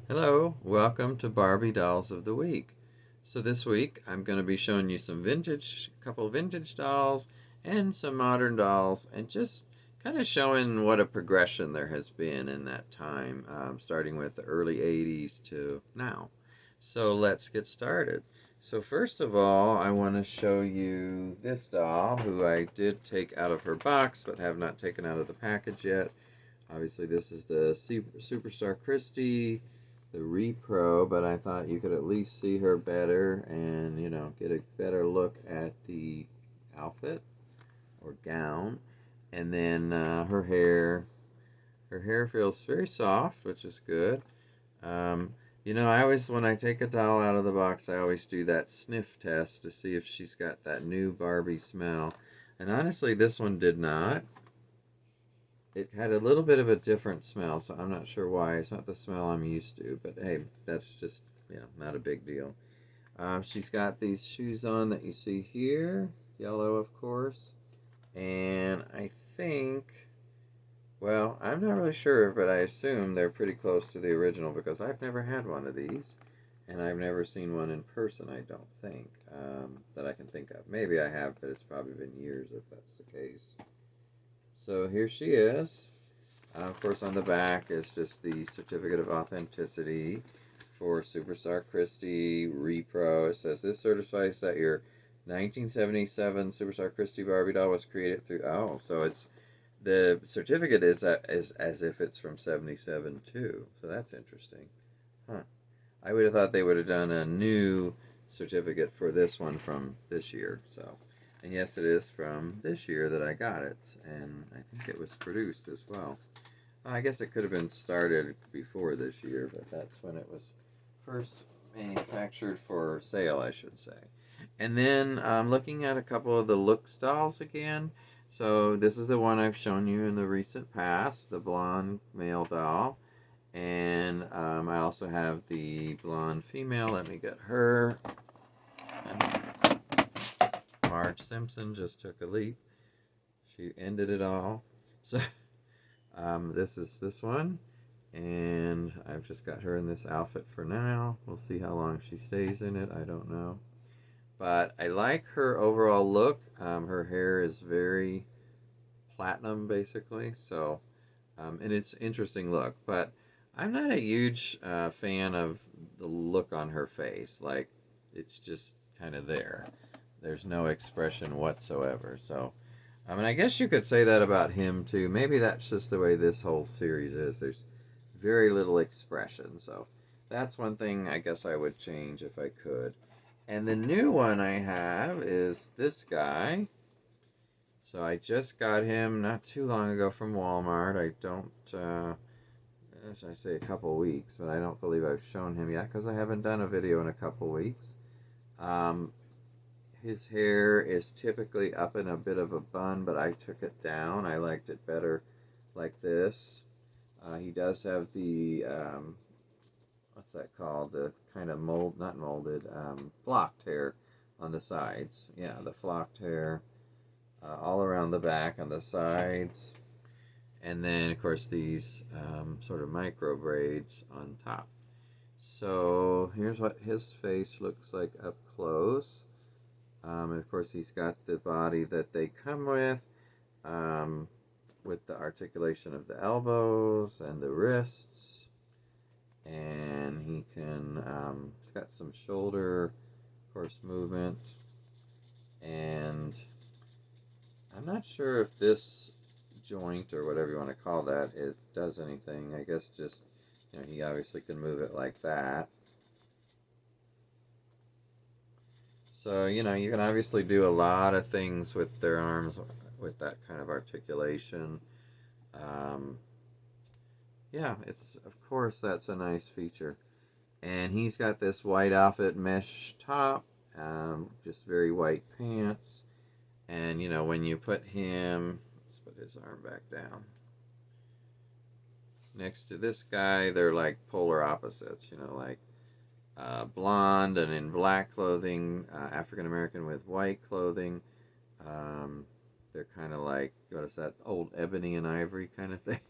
Hello, welcome to Barbie Dolls of the Week. So this week I'm going to be showing you couple vintage dolls and some modern dolls, and just kind of showing what a progression there has been in that time, starting with the early 80s to now. So let's get started. So first of all, I want to show you this doll, who I did take out of her box but have not taken out of the package yet. Obviously this is the Superstar Christie, the repro, but I thought you could at least see her better and, get a better look at the outfit or gown. And then her hair feels very soft, which is good. Um, when I take a doll out of the box, I always do that sniff test to see if she's got that new Barbie smell. And honestly, this one did not. It had a little bit of a different smell, so I'm not sure why. It's not the smell I'm used to, but hey, that's just, not a big deal. She's got these shoes on that you see here, yellow, of course, and I think, well, I'm not really sure, but I assume they're pretty close to the original because I've never had one of these, and I've never seen one in person, I don't think, that I can think of. Maybe I have, but it's probably been years if that's the case. So here she is. Of course, on the back is just the certificate of authenticity for Superstar Christie Repro. It says this certifies that your 1977 Superstar Christie Barbie doll was created through. Oh, so it's the certificate is as if it's from '77 too. So that's interesting, huh? I would have thought they would have done a new certificate for this one from this year. So, and yes, it is from this year that I got it, and I think it was produced as well. I guess it could have been started before this year, but that's when it was first manufactured for sale, I should say. And then looking at a couple of the looks dolls again. So this is the one I've shown you in the recent past, the blonde male doll. And I also have the blonde female. Let me get her. And Marge Simpson just took a leap. She ended it all. So this is this one, and I've just got her in this outfit for now. We'll see how long she stays in it. I don't know, but I like her overall look. Her hair is very platinum, basically. So, and it's an interesting look. But I'm not a huge fan of the look on her face. Like, it's just kind of there. There's no expression whatsoever. So, I mean, I guess you could say that about him too. Maybe that's just the way this whole series is. There's very little expression. So that's one thing I guess I would change if I could. And the new one I have is this guy. So I just got him not too long ago from Walmart. I don't, as I say, a couple weeks, but I don't believe I've shown him yet because I haven't done a video in a couple weeks. Um, his hair is typically up in a bit of a bun, but I took it down. I liked it better like this. He does have the, what's that called? The kind of not molded, flocked hair on the sides. Yeah, the flocked hair all around the back on the sides. And then, of course, these sort of micro braids on top. So here's what his face looks like up close. And of course, he's got the body that they come with the articulation of the elbows and the wrists. And he's got some shoulder, of course, movement. And I'm not sure if this joint or whatever you want to call that, it does anything. I guess just, he obviously can move it like that. So, you can obviously do a lot of things with their arms with that kind of articulation. Um, yeah, of course, that's a nice feature. And he's got this white outfit mesh top, just very white pants. And, when you put him, let's put his arm back down. Next to this guy, they're like polar opposites, like blonde and in black clothing, African American with white clothing. They're kind of like, what is that, old ebony and ivory kind of thing.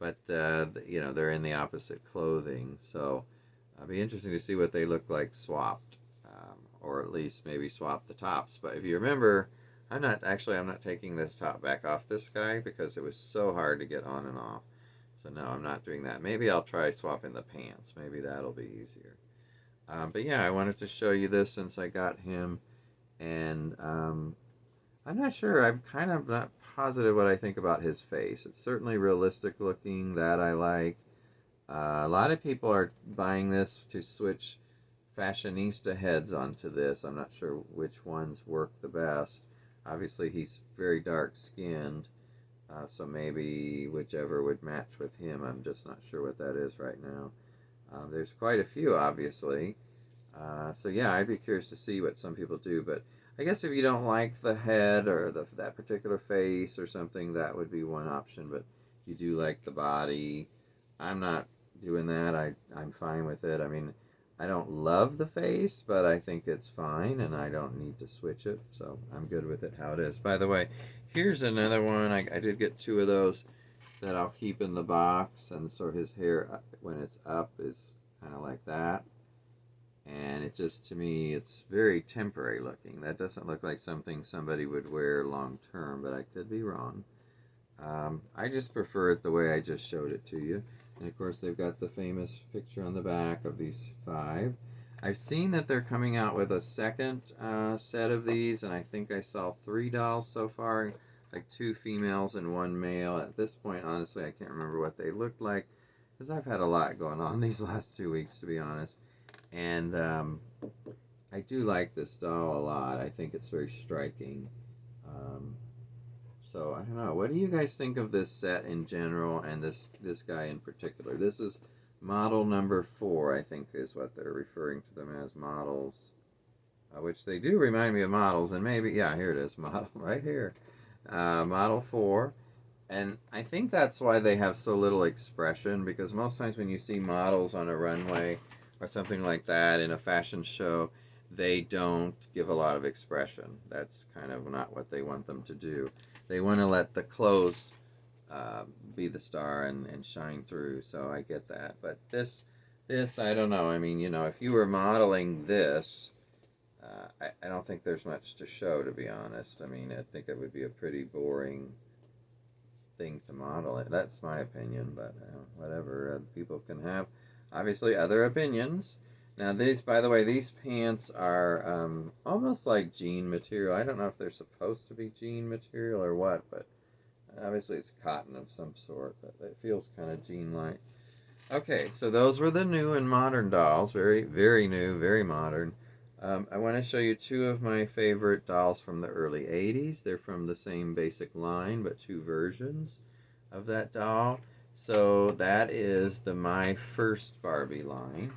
but you know, they're in the opposite clothing, so it'll be interesting to see what they look like swapped, or at least maybe swap the tops. But if you remember, I'm not taking this top back off this guy because it was so hard to get on and off. So no, I'm not doing that. Maybe I'll try swapping the pants. Maybe that'll be easier. But yeah, I wanted to show you this since I got him, and I'm not sure. I'm kind of not positive what I think about his face. It's certainly realistic looking. That I like. A lot of people are buying this to switch fashionista heads onto this. I'm not sure which ones work the best. Obviously, he's very dark skinned, so maybe whichever would match with him. I'm just not sure what that is right now. There's quite a few, obviously. So yeah, I'd be curious to see what some people do. But I guess if you don't like the head or that particular face or something, that would be one option. But you do like the body. I'm not doing that. I'm fine with it. I mean, I don't love the face, but I think it's fine, and I don't need to switch it. So I'm good with it how it is. By the way, here's another one. I did get two of those that I'll keep in the box, and so his hair when it's up is kind of like that. And it just, to me, it's very temporary looking. That doesn't look like something somebody would wear long term, but I could be wrong. I just prefer it the way I just showed it to you. And of course, they've got the famous picture on the back of these five. I've seen that they're coming out with a second set of these, and I think I saw 3 dolls so far, like 2 females and 1 male. At this point, honestly, I can't remember what they looked like, because I've had a lot going on these last 2 weeks, to be honest. And I do like this doll a lot. I think it's very striking. Um, so I don't know. What do you guys think of this set in general and this guy in particular? This is model number 4, I think, is what they're referring to them as, models, which they do remind me of models. And maybe, yeah, here it is, model right here, model 4. And I think that's why they have so little expression, because most times when you see models on a runway or something like that in a fashion show, they don't give a lot of expression. That's kind of not what they want them to do. They want to let the clothes be the star and shine through. So I get that. But this I don't know. I mean, you know, if you were modeling this, I don't think there's much to show, to be honest. I mean, I think it would be a pretty boring thing to model it. That's my opinion, but whatever. People can have obviously other opinions. Now these, by the way, these pants are almost like jean material. I don't know if they're supposed to be jean material or what, but obviously it's cotton of some sort, but it feels kind of jean-like. Okay, so those were the new and modern dolls. Very, very new, very modern. I want to show you 2 of my favorite dolls from the early 80s. They're from the same basic line, but 2 versions of that doll. So that is the My First Barbie line.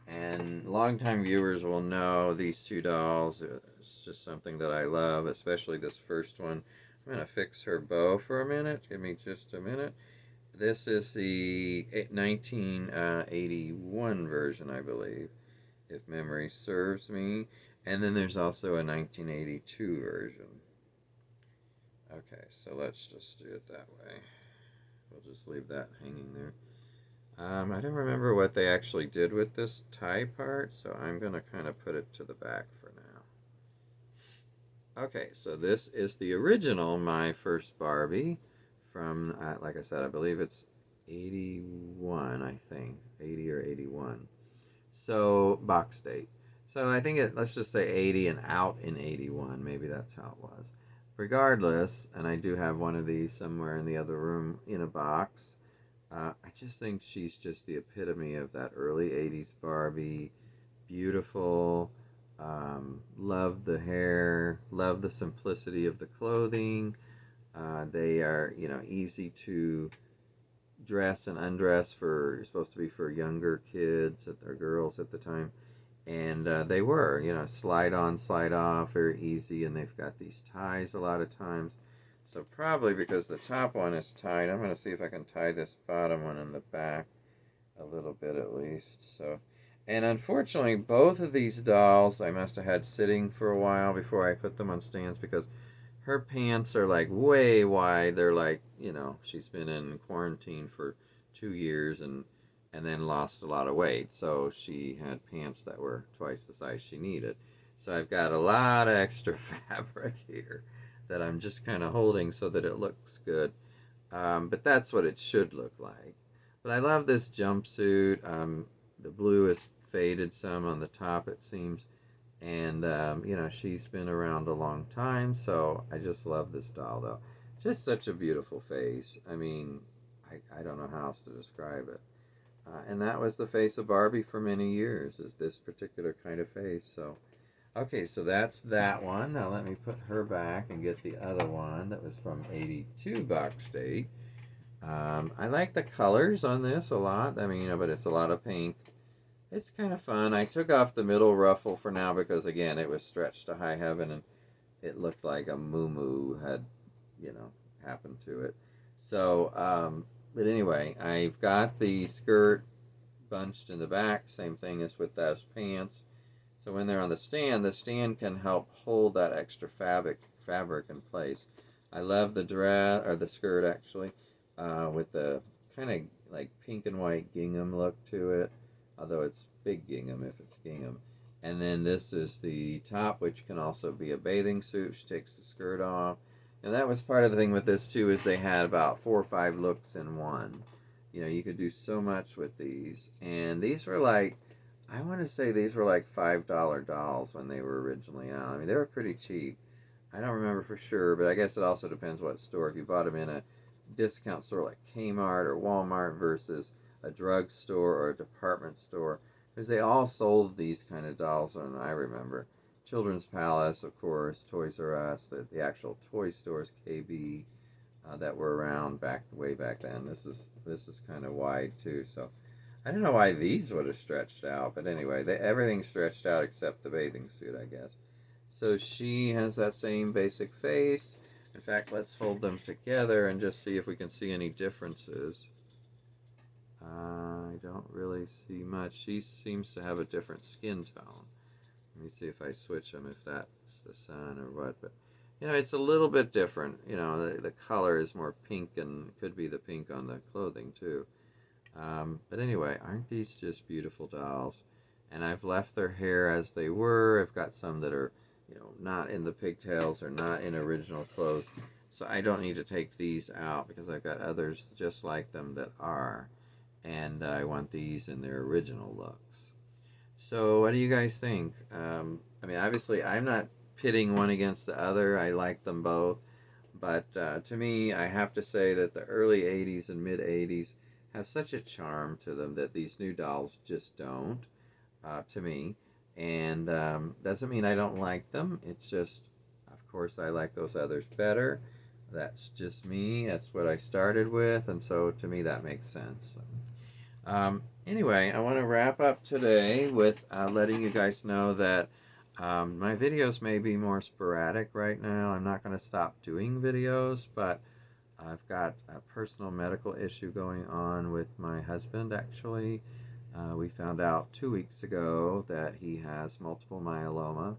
And longtime viewers will know these 2 dolls. It's just something that I love, especially this first one. I'm going to fix her bow for a minute. Give me just a minute. This is the 1981 version, I believe, if memory serves me. And then there's also a 1982 version. Okay, so let's just do it that way. We'll just leave that hanging there. I don't remember what they actually did with this tie part, so I'm going to kind of put it to the back for now. Okay, so this is the original My First Barbie from, like I said, I believe it's 81, I think. 80 or 81. So, box date. So I think let's just say 80 and out in 81. Maybe that's how it was. Regardless, and I do have one of these somewhere in the other room in a box. I just think she's just the epitome of that early 80s Barbie. Beautiful. Love the hair. Love the simplicity of the clothing. They are, you know, easy to dress and undress for, supposed to be for younger kids or girls at the time. And they were, you know, slide on, slide off, very easy. And they've got these ties a lot of times. So probably because the top one is tied, I'm going to see if I can tie this bottom one in the back a little bit at least. So, and unfortunately, both of these dolls I must have had sitting for a while before I put them on stands, because her pants are like way wide. They're like, you know, she's been in quarantine for 2 years and then lost a lot of weight. So she had pants that were twice the size she needed. So I've got a lot of extra fabric here that I'm just kind of holding so that it looks good. But that's what it should look like. But I love this jumpsuit. The blue is faded some on the top, it seems. And, you know, she's been around a long time, so I just love this doll, though. Just such a beautiful face. I mean, I don't know how else to describe it. And that was the face of Barbie for many years, is this particular kind of face. So, okay, so that's that one. Now let me put her back and get the other one that was from 82 box date. I like the colors on this a lot. I mean, you know, but it's a lot of pink. It's kind of fun. I took off the middle ruffle for now because, again, it was stretched to high heaven and it looked like a moo had, you know, happened to it. So, but anyway, I've got the skirt bunched in the back, same thing as with those pants. So when they're on the stand can help hold that extra fabric in place. I love the dress, or the skirt actually, with the kind of like pink and white gingham look to it, although it's big gingham if it's gingham. And then this is the top, which can also be a bathing suit. She takes the skirt off. And that was part of the thing with this too, is they had about 4 or 5 looks in one. You know, you could do so much with these. And these were like, I want to say these were like $5 dolls when they were originally out. I mean, they were pretty cheap. I don't remember for sure, but I guess it also depends what store. If you bought them in a discount store like Kmart or Walmart versus a drugstore or a department store, because they all sold these kind of dolls, and I remember. Children's Palace, of course, Toys R Us, the actual toy stores, KB, that were around way back then. This is kind of wide too, so I don't know why these would have stretched out, but anyway, everything stretched out except the bathing suit, I guess. So she has that same basic face. In fact, let's hold them together and just see if we can see any differences. I don't really see much. She seems to have a different skin tone. Let me see if I switch them, if that's the sun or what. But, you know, it's a little bit different. You know, the color is more pink, and could be the pink on the clothing, too. But anyway, aren't these just beautiful dolls? And I've left their hair as they were. I've got some that are, you know, not in the pigtails or not in original clothes. So I don't need to take these out because I've got others just like them that are. And I want these in their original looks. So what do you guys think? I mean, obviously, I'm not pitting one against the other. I like them both. But to me, I have to say that the early 80s and mid 80s have such a charm to them that these new dolls just don't, to me. And doesn't mean I don't like them. It's just, of course, I like those others better. That's just me. That's what I started with. And so to me, that makes sense. Anyway, I want to wrap up today with letting you guys know that my videos may be more sporadic right now. I'm not going to stop doing videos, but I've got a personal medical issue going on with my husband, actually. We found out 2 weeks ago that he has multiple myeloma,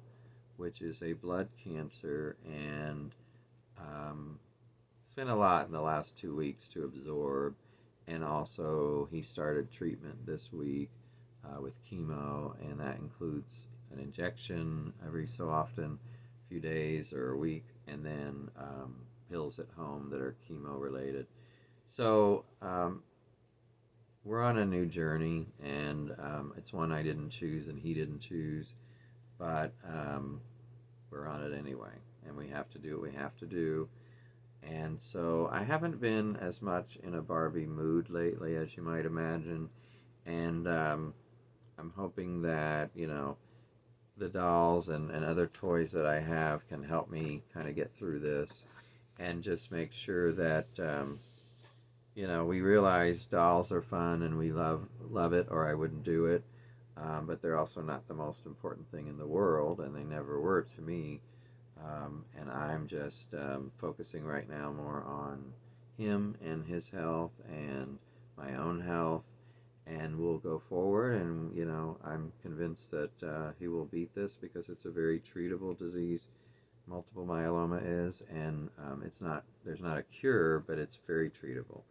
which is a blood cancer, and it's been a lot in the last 2 weeks to absorb. And also, he started treatment this week with chemo, and that includes an injection every so often, a few days or a week, and then pills at home that are chemo related. So we're on a new journey, and it's one I didn't choose and he didn't choose, but we're on it anyway, and we have to do what we have to do. And so I haven't been as much in a Barbie mood lately, as you might imagine. And I'm hoping that, you know, the dolls and other toys that I have can help me kind of get through this and just make sure that, you know, we realize dolls are fun and we love it, or I wouldn't do it. But they're also not the most important thing in the world, and they never were to me. And I'm just focusing right now more on him and his health and my own health, and we'll go forward. And you know, I'm convinced that he will beat this because it's a very treatable disease. Multiple myeloma is, and there's not a cure, but it's very treatable.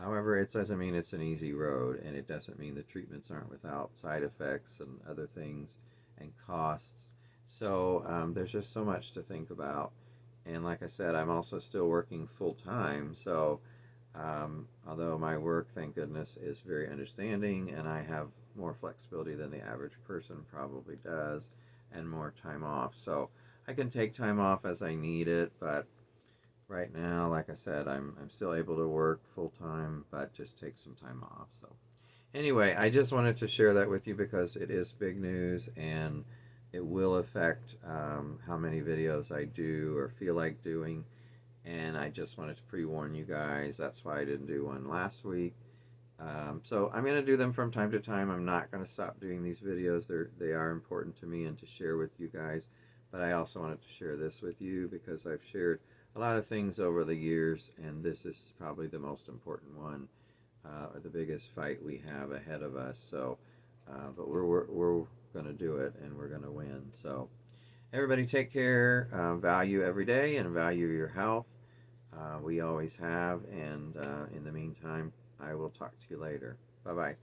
However, it doesn't mean it's an easy road, and it doesn't mean the treatments aren't without side effects and other things and costs. So there's just so much to think about. And like I said, I'm also still working full time. So although my work, thank goodness, is very understanding, and I have more flexibility than the average person probably does, and more time off. So I can take time off as I need it, but right now, like I said, I'm still able to work full time, but just take some time off. So anyway, I just wanted to share that with you because it is big news and it will affect how many videos I do or feel like doing. And I just wanted to pre-warn you guys. That's why I didn't do one last week. So I'm going to do them from time to time. I'm not going to stop doing these videos. They are important to me and to share with you guys. But I also wanted to share this with you because I've shared a lot of things over the years, and this is probably the most important one, or the biggest fight we have ahead of us. So, but we're going to do it, and we're going to win. So, everybody take care, value every day, and value your health. We always have, and in the meantime, I will talk to you later. Bye bye.